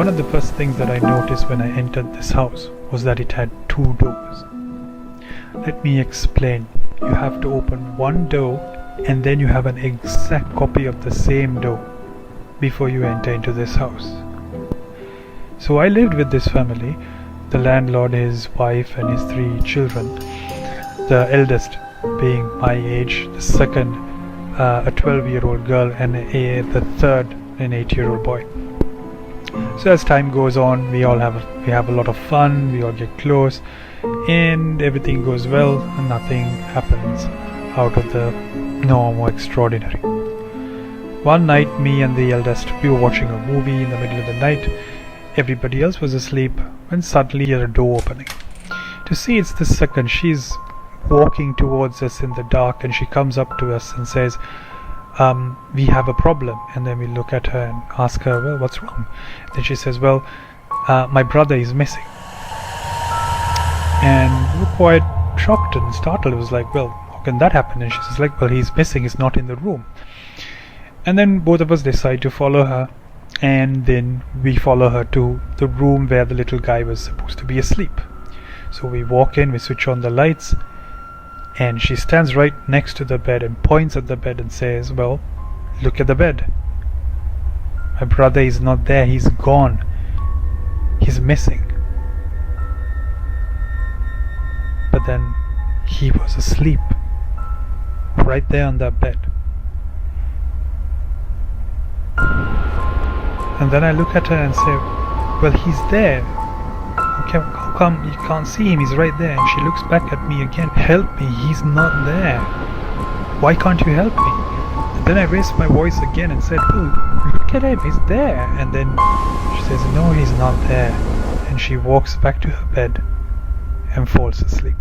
One of the first things that I noticed when I entered this house was that it had two doors. Let me explain. You have to open one door and then you have an exact copy of the same door before you enter into this house. So I lived with this family, the landlord, his wife and his 3 children. The eldest being my age, the second a 12-year-old girl, and the third an 8-year-old boy. So as time goes on, we have a lot of fun, we all get close, and everything goes well, and nothing happens out of the norm or extraordinary. One night, me and the eldest, we were watching a movie in the middle of the night. Everybody else was asleep when suddenly a door opening. To see it's the second, she's walking towards us in the dark, and she comes up to us and says, we have a problem. And then we look at her and ask her, well, what's wrong? Then she says, well, my brother is missing. And we were quite shocked and startled. It was like, well, how can that happen? And she says like, well, he's missing, he's not in the room. And then both of us decide to follow her, and then we follow her to the room where the little guy was supposed to be asleep. So we walk in, we switch on the lights, and she stands right next to the bed and points at the bed and says, well, look at the bed. My brother is not there, he's gone. He's missing. But then he was asleep right there on that bed. And then I look at her and say, well, he's there. How come you can't see him? He's right there. And she looks back at me again. Help me, he's not there. Why can't you help me? And then I raised my voice again and said, oh, look at him, he's there. And then she says, no, he's not there. And she walks back to her bed and falls asleep.